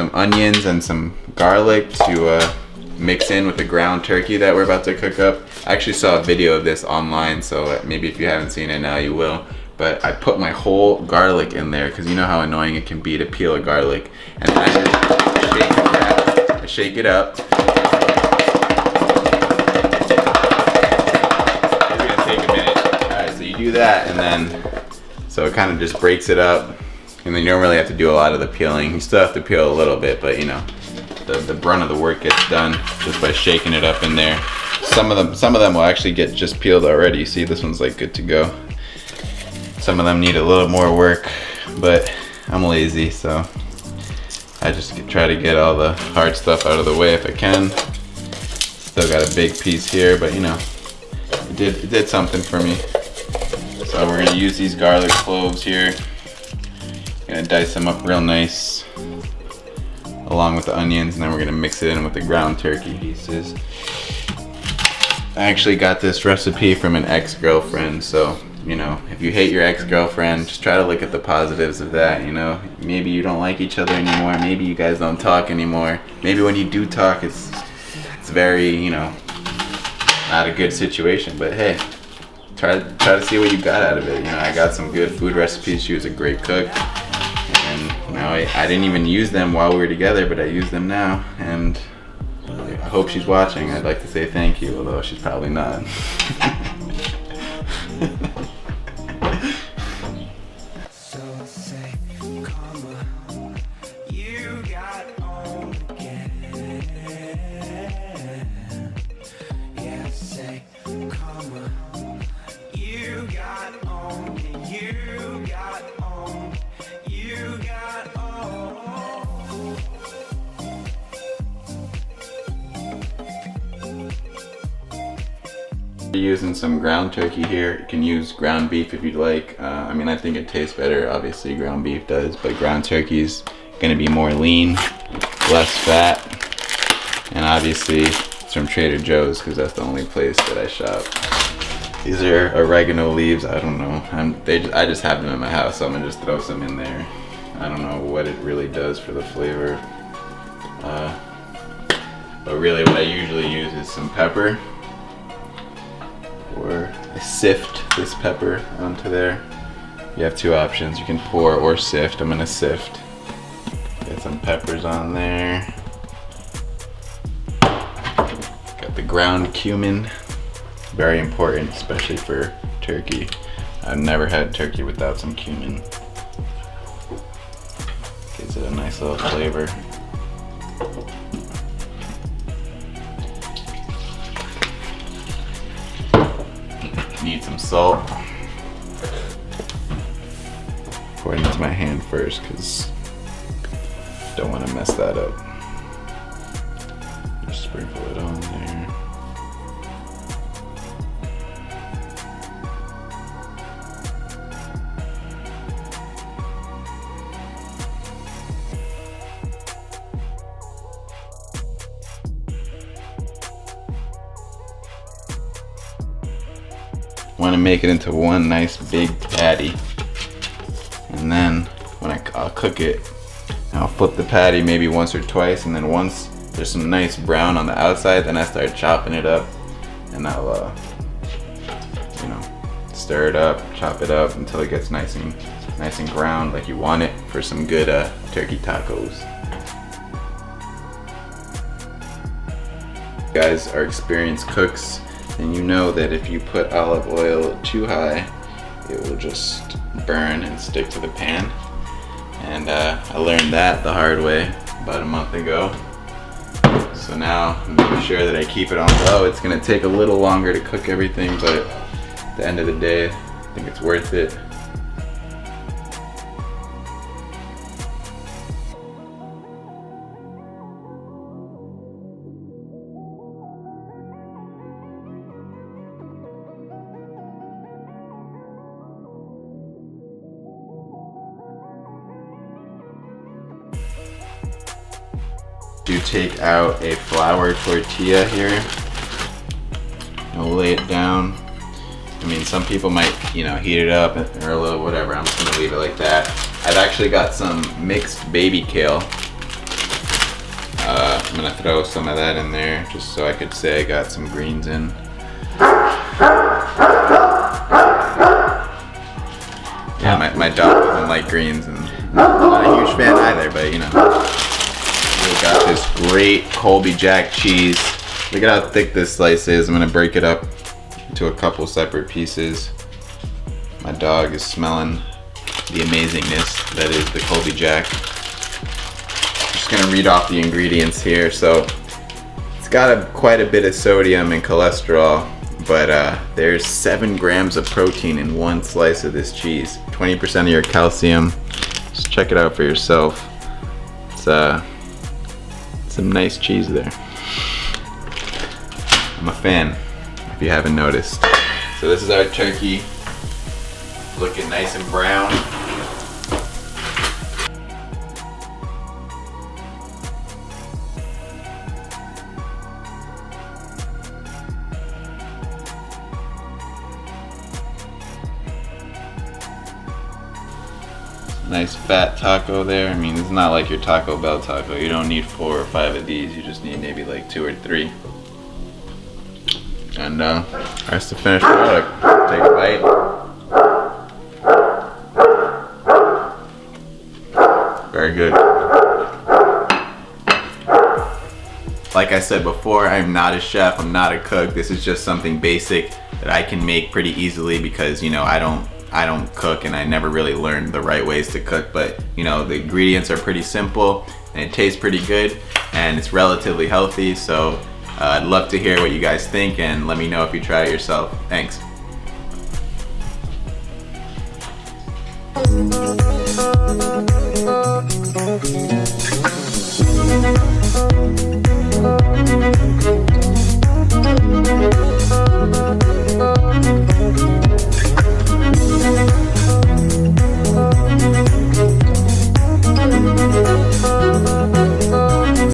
some onions and some garlic to mix in with the ground turkey that we're about to cook up. I actually saw a video of this online, so maybe if you haven't seen it now you will. But I put my whole garlic in there because you know how annoying it can be to peel a garlic. And then I shake it up. It's gonna take a minute. Alright, so you do that, and then so it kind of just breaks it up. And then you don't really have to do a lot of the peeling. You still have to peel a little bit, but you know, the brunt of the work gets done just by shaking it up in there. Some of them will actually get just peeled already. You see, this one's like good to go. Some of them need a little more work, but I'm lazy, so I just try to get all the hard stuff out of the way if I can. Still got a big piece here, but you know, it did something for me. So we're gonna use these garlic cloves here. Gonna dice them up real nice along with the onions, and then we're gonna mix it in with the ground turkey pieces. I actually got this recipe from an ex-girlfriend, so you know, if you hate your ex-girlfriend, just try to look at the positives of that. You know, maybe you don't like each other anymore, maybe you guys don't talk anymore, maybe when you do talk it's very, you know, not a good situation, but hey, try to see what you got out of it. You know, I got some good food recipes. She was a great cook. And you know, I didn't even use them while we were together, but I use them now, and I hope she's watching. I'd like to say thank you, although she's probably not. Using some ground turkey here. You can use ground beef if you'd like. I mean, I think it tastes better. Obviously, ground beef does, but ground turkey's gonna be more lean, less fat, and obviously it's from Trader Joe's because that's the only place that I shop. These are oregano leaves. I don't know. I just have them in my house, so I'm gonna just throw some in there. I don't know what it really does for the flavor, but really, what I usually use is some pepper. Or I sift this pepper onto there. You have two options. You can pour or sift. I'm gonna sift. Get some peppers on there. Got the ground cumin. Very important, especially for turkey. I've never had turkey without some cumin. Gives it a nice little flavor. Need some salt. Pour it into my hand first because I don't want to mess that up. Just sprinkle it on there. Want to make it into one nice big patty, and then when I'll cook it, I'll flip the patty maybe once or twice, and then once there's some nice brown on the outside, then I start chopping it up, and I'll you know, stir it up, chop it up until it gets nice and ground like you want it for some good turkey tacos. You guys are experienced cooks, and you know that if you put olive oil too high, it will just burn and stick to the pan. And I learned that the hard way about a month ago. So now I'm making sure that I keep it on low. It's gonna take a little longer to cook everything, but at the end of the day, I think it's worth it. You take out a flour tortilla here. I'll lay it down. I mean, some people might, you know, heat it up or a little whatever. I'm just gonna leave it like that. I've actually got some mixed baby kale I'm gonna throw some of that in there just so I could say I got some greens in. Yeah, my dog doesn't like greens, and I'm not a huge fan either, but you know. We got this great Colby Jack cheese. Look at how thick this slice is. I'm gonna break it up into a couple separate pieces. My dog is smelling the amazingness that is the Colby Jack. Just gonna read off the ingredients here. So it's got quite a bit of sodium and cholesterol, but there's 7 grams of protein in one slice of this cheese. 20% of your calcium. Just check it out for yourself. It's some nice cheese there. I'm a fan, if you haven't noticed. So this is our turkey, looking nice and brown. Nice fat taco there. I mean, it's not like your Taco Bell taco. You don't need 4 or 5 of these. You just need maybe like 2 or 3. And that's the finished product. Take a bite. Very good. Like I said before, I'm not a chef, I'm not a cook. This is just something basic that I can make pretty easily because, you know, I don't cook and I never really learned the right ways to cook, but you know, the ingredients are pretty simple and it tastes pretty good and it's relatively healthy. So I'd love to hear what you guys think and let me know if you try it yourself. Thanks. Thank you.